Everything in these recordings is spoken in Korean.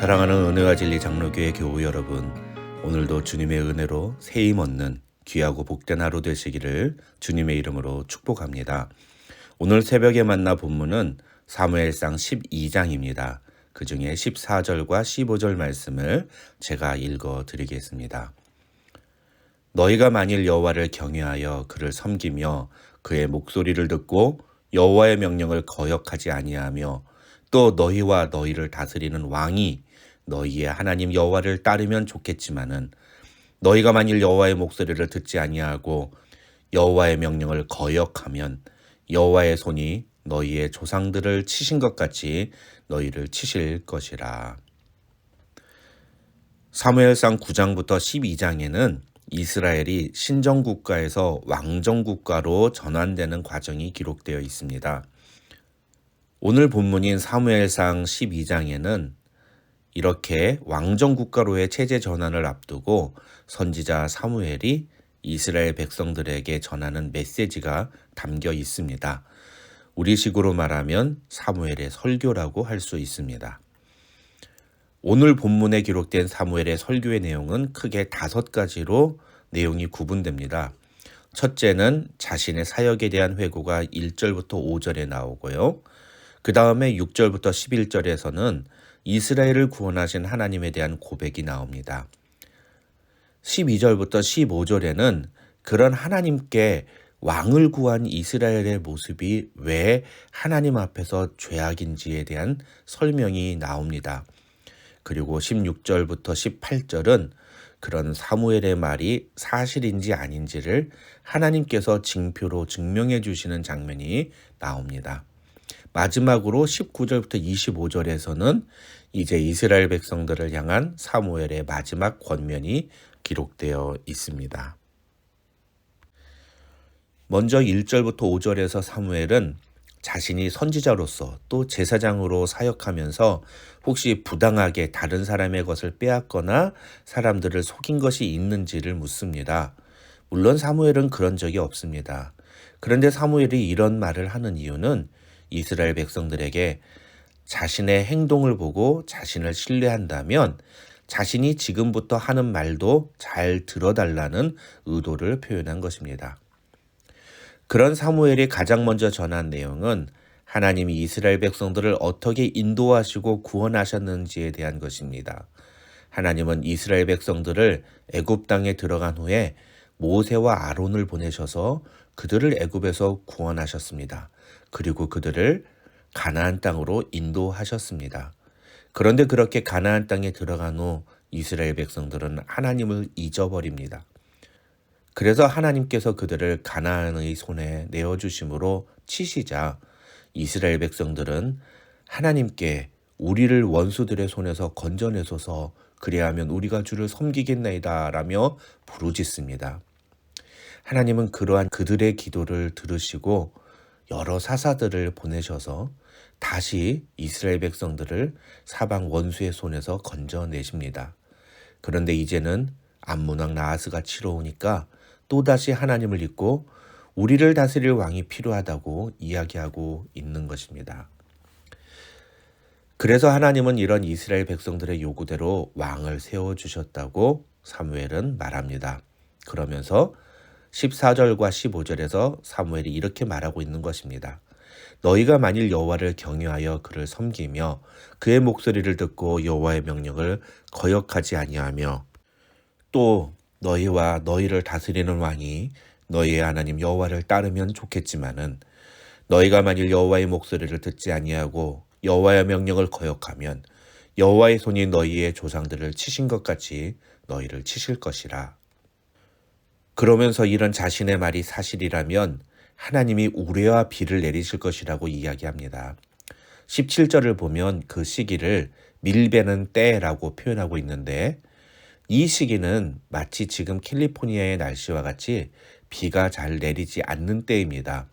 사랑하는 은혜와 진리 장로교회 교우 여러분, 오늘도 주님의 은혜로 세임 얻는 귀하고 복된 하루 되시기를 주님의 이름으로 축복합니다. 오늘 새벽에 만나 본문은 사무엘상 12장입니다. 그 중에 14절과 15절 말씀을 제가 읽어 드리겠습니다. 너희가 만일 여호와를 경외하여 그를 섬기며 그의 목소리를 듣고 여호와의 명령을 거역하지 아니하며 또 너희와 너희를 다스리는 왕이 너희의 하나님 여호와를 따르면 좋겠지만은 너희가 만일 여호와의 목소리를 듣지 아니하고 여호와의 명령을 거역하면 여호와의 손이 너희의 조상들을 치신 것 같이 너희를 치실 것이라. 사무엘상 9장부터 12장에는 이스라엘이 신정국가에서 왕정국가로 전환되는 과정이 기록되어 있습니다. 오늘 본문인 사무엘상 12장에는 이렇게 왕정국가로의 체제 전환을 앞두고 선지자 사무엘이 이스라엘 백성들에게 전하는 메시지가 담겨 있습니다. 우리식으로 말하면 사무엘의 설교라고 할 수 있습니다. 오늘 본문에 기록된 사무엘의 설교의 내용은 크게 5가지로 내용이 구분됩니다. 첫째는 자신의 사역에 대한 회고가 1절부터 5절에 나오고요. 그 다음에 6절부터 11절에서는 이스라엘을 구원하신 하나님에 대한 고백이 나옵니다. 12절부터 15절에는 그런 하나님께 왕을 구한 이스라엘의 모습이 왜 하나님 앞에서 죄악인지에 대한 설명이 나옵니다. 그리고 16절부터 18절은 그런 사무엘의 말이 사실인지 아닌지를 하나님께서 징표로 증명해 주시는 장면이 나옵니다. 마지막으로 19절부터 25절에서는 이제 이스라엘 백성들을 향한 사무엘의 마지막 권면이 기록되어 있습니다. 먼저 1절부터 5절에서 사무엘은 자신이 선지자로서 또 제사장으로 사역하면서 혹시 부당하게 다른 사람의 것을 빼앗거나 사람들을 속인 것이 있는지를 묻습니다. 물론 사무엘은 그런 적이 없습니다. 그런데 사무엘이 이런 말을 하는 이유는 이스라엘 백성들에게 자신의 행동을 보고 자신을 신뢰한다면 자신이 지금부터 하는 말도 잘 들어달라는 의도를 표현한 것입니다. 그런 사무엘이 가장 먼저 전한 내용은 하나님이 이스라엘 백성들을 어떻게 인도하시고 구원하셨는지에 대한 것입니다. 하나님은 이스라엘 백성들을 애굽 땅에 들어간 후에 모세와 아론을 보내셔서 그들을 애굽에서 구원하셨습니다. 그리고 그들을 가나안 땅으로 인도하셨습니다. 그런데 그렇게 가나안 땅에 들어간 후 이스라엘 백성들은 하나님을 잊어버립니다. 그래서 하나님께서 그들을 가나안의 손에 내어주심으로 치시자 이스라엘 백성들은 하나님께 우리를 원수들의 손에서 건져내소서 그리하면 우리가 주를 섬기겠나이다 라며 부르짖습니다. 하나님은 그러한 그들의 기도를 들으시고 여러 사사들을 보내셔서 다시 이스라엘 백성들을 사방 원수의 손에서 건져내십니다. 그런데 이제는 암몬왕 나하스가 치러오니까 또다시 하나님을 잊고 우리를 다스릴 왕이 필요하다고 이야기하고 있는 것입니다. 그래서 하나님은 이런 이스라엘 백성들의 요구대로 왕을 세워주셨다고 사무엘은 말합니다. 그러면서 14절과 15절에서 사무엘이 이렇게 말하고 있는 것입니다. 너희가 만일 여호와를 경외하여 그를 섬기며 그의 목소리를 듣고 여호와의 명령을 거역하지 아니하며 또 너희와 너희를 다스리는 왕이 너희의 하나님 여호와를 따르면 좋겠지만은 너희가 만일 여호와의 목소리를 듣지 아니하고 여호와의 명령을 거역하면 여호와의 손이 너희의 조상들을 치신 것 같이 너희를 치실 것이라. 그러면서 이런 자신의 말이 사실이라면 하나님이 우레와 비를 내리실 것이라고 이야기합니다. 17절을 보면 그 시기를 밀베는 때라고 표현하고 있는데 이 시기는 마치 지금 캘리포니아의 날씨와 같이 비가 잘 내리지 않는 때입니다.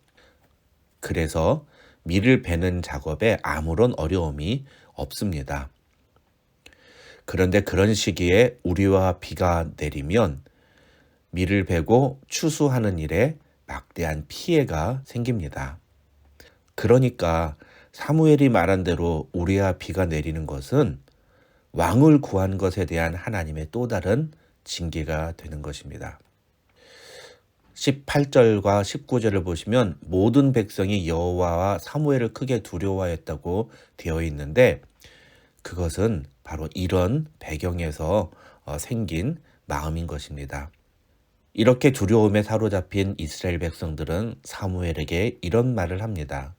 그래서 밀을 베는 작업에 아무런 어려움이 없습니다. 그런데 그런 시기에 우리와 비가 내리면 밀을 베고 추수하는 일에 막대한 피해가 생깁니다. 그러니까 사무엘이 말한 대로 우리와 비가 내리는 것은 왕을 구한 것에 대한 하나님의 또 다른 징계가 되는 것입니다. 18절과 19절을 보시면 모든 백성이 여호와와 사무엘을 크게 두려워했다고 되어 있는데, 그것은 바로 이런 배경에서 생긴 마음인 것입니다. 이렇게 두려움에 사로잡힌 이스라엘 백성들은 사무엘에게 이런 말을 합니다.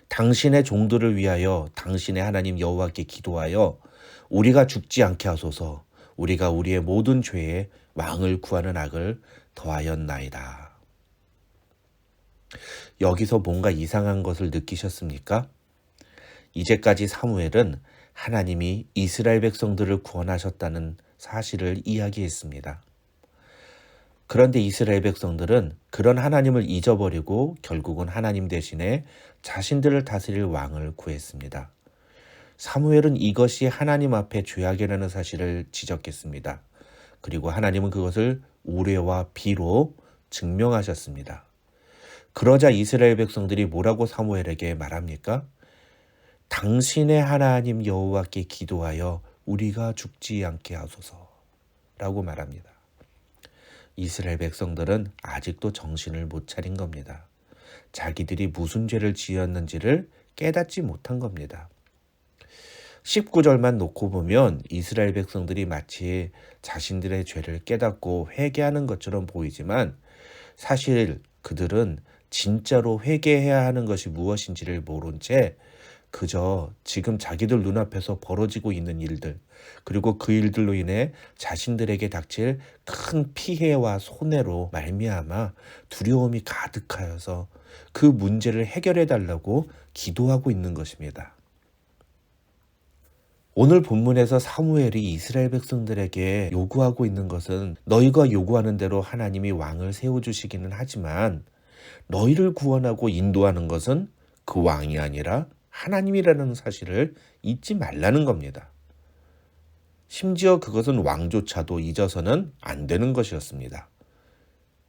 당신의 종들을 위하여 당신의 하나님 여호와께 기도하여 우리가 죽지 않게 하소서. 우리가 우리의 모든 죄에 왕을 구하는 악을 더하였나이다. 여기서 뭔가 이상한 것을 느끼셨습니까? 이제까지 사무엘은 하나님이 이스라엘 백성들을 구원하셨다는 사실을 이야기했습니다. 그런데 이스라엘 백성들은 그런 하나님을 잊어버리고 결국은 하나님 대신에 자신들을 다스릴 왕을 구했습니다. 사무엘은 이것이 하나님 앞에 죄악이라는 사실을 지적했습니다. 그리고 하나님은 그것을 우레와 비로 증명하셨습니다. 그러자 이스라엘 백성들이 뭐라고 사무엘에게 말합니까? 당신의 하나님 여호와께 기도하여 우리가 죽지 않게 하소서라고 말합니다. 이스라엘 백성들은 아직도 정신을 못 차린 겁니다. 자기들이 무슨 죄를 지었는지를 깨닫지 못한 겁니다. 19절만 놓고 보면 이스라엘 백성들이 마치 자신들의 죄를 깨닫고 회개하는 것처럼 보이지만, 사실 그들은 진짜로 회개해야 하는 것이 무엇인지를 모른 채 그저 지금 자기들 눈앞에서 벌어지고 있는 일들, 그리고 그 일들로 인해 자신들에게 닥칠 큰 피해와 손해로 말미암아 두려움이 가득하여서 그 문제를 해결해 달라고 기도하고 있는 것입니다. 오늘 본문에서 사무엘이 이스라엘 백성들에게 요구하고 있는 것은, 너희가 요구하는 대로 하나님이 왕을 세워주시기는 하지만 너희를 구원하고 인도하는 것은 그 왕이 아니라 하나님이라는 사실을 잊지 말라는 겁니다. 심지어 그것은 왕조차도 잊어서는 안 되는 것이었습니다.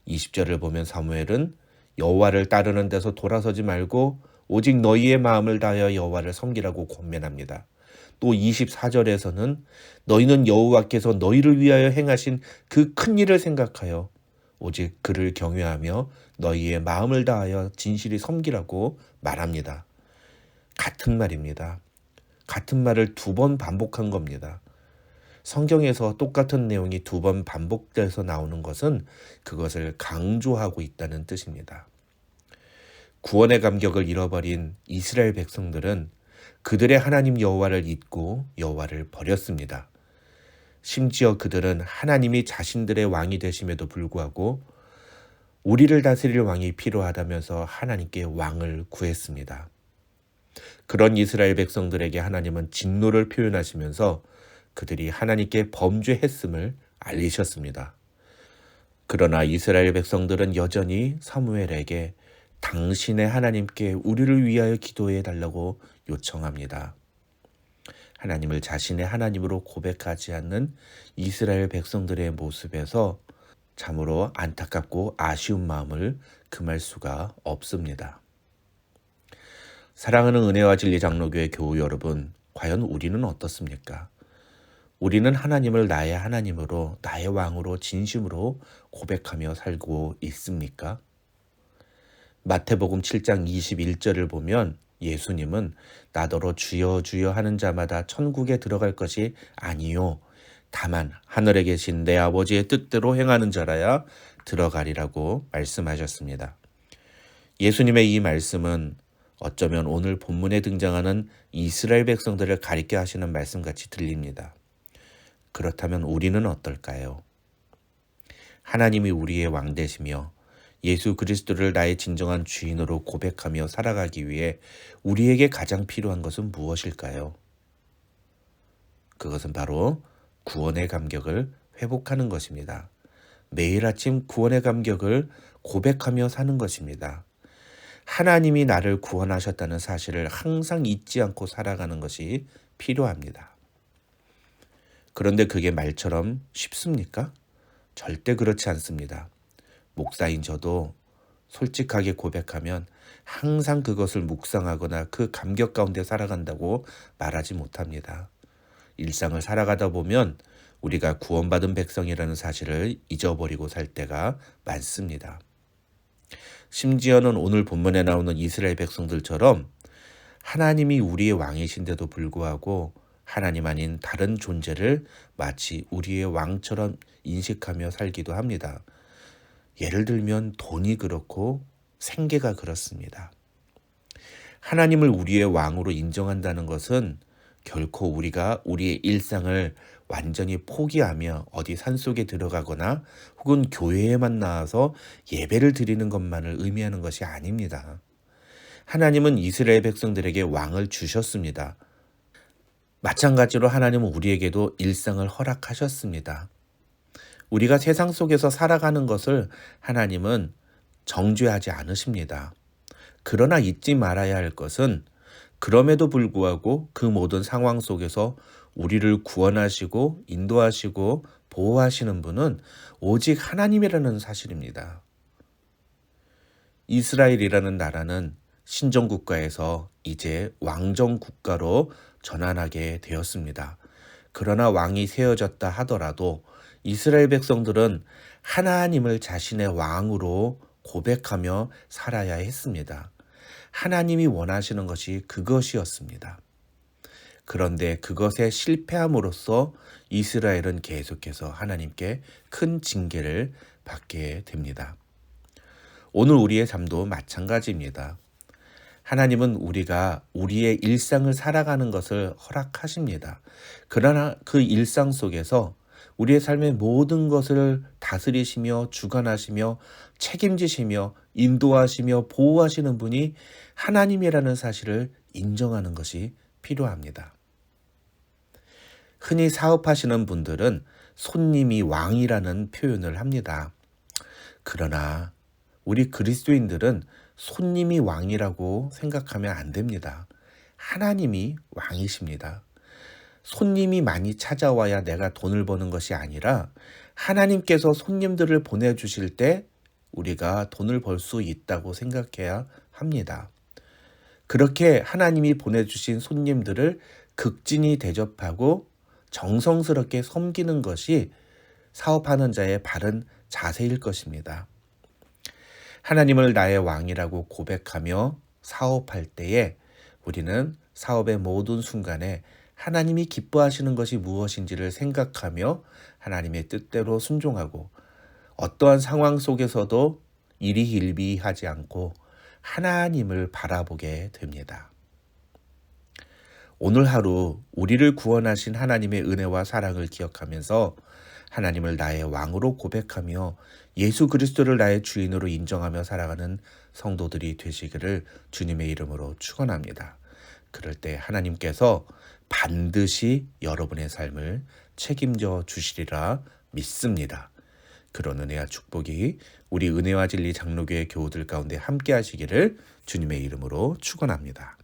20절을 보면 사무엘은 여호와를 따르는 데서 돌아서지 말고 오직 너희의 마음을 다하여 여호와를 섬기라고 권면합니다. 또 24절에서는 너희는 여호와께서 너희를 위하여 행하신 그 큰 일을 생각하여 오직 그를 경외하며 너희의 마음을 다하여 진실히 섬기라고 말합니다. 같은 말입니다. 같은 말을 2번 반복한 겁니다. 성경에서 똑같은 내용이 2번 반복돼서 나오는 것은 그것을 강조하고 있다는 뜻입니다. 구원의 감격을 잃어버린 이스라엘 백성들은 그들의 하나님 여호와를 잊고 여호와를 버렸습니다. 심지어 그들은 하나님이 자신들의 왕이 되심에도 불구하고 우리를 다스릴 왕이 필요하다면서 하나님께 왕을 구했습니다. 그런 이스라엘 백성들에게 하나님은 진노를 표현하시면서 그들이 하나님께 범죄했음을 알리셨습니다. 그러나 이스라엘 백성들은 여전히 사무엘에게 당신의 하나님께 우리를 위하여 기도해 달라고 요청합니다. 하나님을 자신의 하나님으로 고백하지 않는 이스라엘 백성들의 모습에서 참으로 안타깝고 아쉬운 마음을 금할 수가 없습니다. 사랑하는 은혜와 진리 장로교회 교우 여러분, 과연 우리는 어떻습니까? 우리는 하나님을 나의 하나님으로, 나의 왕으로 진심으로 고백하며 살고 있습니까? 마태복음 7장 21절을 보면 예수님은 나더러 주여 주여 하는 자마다 천국에 들어갈 것이 아니요 다만 하늘에 계신 내 아버지의 뜻대로 행하는 자라야 들어가리라고 말씀하셨습니다. 예수님의 이 말씀은 어쩌면 오늘 본문에 등장하는 이스라엘 백성들을 가리켜 하시는 말씀같이 들립니다. 그렇다면 우리는 어떨까요? 하나님이 우리의 왕 되시며 예수 그리스도를 나의 진정한 주인으로 고백하며 살아가기 위해 우리에게 가장 필요한 것은 무엇일까요? 그것은 바로 구원의 감격을 회복하는 것입니다. 매일 아침 구원의 감격을 고백하며 사는 것입니다. 하나님이 나를 구원하셨다는 사실을 항상 잊지 않고 살아가는 것이 필요합니다. 그런데 그게 말처럼 쉽습니까? 절대 그렇지 않습니다. 목사인 저도 솔직하게 고백하면 항상 그것을 묵상하거나 그 감격 가운데 살아간다고 말하지 못합니다. 일상을 살아가다 보면 우리가 구원받은 백성이라는 사실을 잊어버리고 살 때가 많습니다. 심지어는 오늘 본문에 나오는 이스라엘 백성들처럼 하나님이 우리의 왕이신데도 불구하고 하나님 아닌 다른 존재를 마치 우리의 왕처럼 인식하며 살기도 합니다. 예를 들면 돈이 그렇고 생계가 그렇습니다. 하나님을 우리의 왕으로 인정한다는 것은 결코 우리가 우리의 일상을 완전히 포기하며 어디 산속에 들어가거나 혹은 교회에만 나와서 예배를 드리는 것만을 의미하는 것이 아닙니다. 하나님은 이스라엘 백성들에게 왕을 주셨습니다. 마찬가지로 하나님은 우리에게도 일상을 허락하셨습니다. 우리가 세상 속에서 살아가는 것을 하나님은 정죄하지 않으십니다. 그러나 잊지 말아야 할 것은 그럼에도 불구하고 그 모든 상황 속에서 우리를 구원하시고 인도하시고 보호하시는 분은 오직 하나님이라는 사실입니다. 이스라엘이라는 나라는 신정국가에서 이제 왕정국가로 전환하게 되었습니다. 그러나 왕이 세워졌다 하더라도 이스라엘 백성들은 하나님을 자신의 왕으로 고백하며 살아야 했습니다. 하나님이 원하시는 것이 그것이었습니다. 그런데 그것에 실패함으로써 이스라엘은 계속해서 하나님께 큰 징계를 받게 됩니다. 오늘 우리의 삶도 마찬가지입니다. 하나님은 우리가 우리의 일상을 살아가는 것을 허락하십니다. 그러나 그 일상 속에서 우리의 삶의 모든 것을 다스리시며 주관하시며 책임지시며 인도하시며 보호하시는 분이 하나님이라는 사실을 인정하는 것이 필요합니다. 흔히 사업하시는 분들은 손님이 왕이라는 표현을 합니다. 그러나 우리 그리스도인들은 손님이 왕이라고 생각하면 안 됩니다. 하나님이 왕이십니다. 손님이 많이 찾아와야 내가 돈을 버는 것이 아니라 하나님께서 손님들을 보내주실 때 우리가 돈을 벌 수 있다고 생각해야 합니다. 그렇게 하나님이 보내주신 손님들을 극진히 대접하고 정성스럽게 섬기는 것이 사업하는 자의 바른 자세일 것입니다. 하나님을 나의 왕이라고 고백하며 사업할 때에 우리는 사업의 모든 순간에 하나님이 기뻐하시는 것이 무엇인지를 생각하며 하나님의 뜻대로 순종하고 어떠한 상황 속에서도 일희일비하지 않고 하나님을 바라보게 됩니다. 오늘 하루 우리를 구원하신 하나님의 은혜와 사랑을 기억하면서 하나님을 나의 왕으로 고백하며 예수 그리스도를 나의 주인으로 인정하며 살아가는 성도들이 되시기를 주님의 이름으로 축원합니다. 그럴 때 하나님께서 반드시 여러분의 삶을 책임져 주시리라 믿습니다. 그런 은혜와 축복이 우리 은혜와 진리 장로교회 교우들 가운데 함께 하시기를 주님의 이름으로 축원합니다.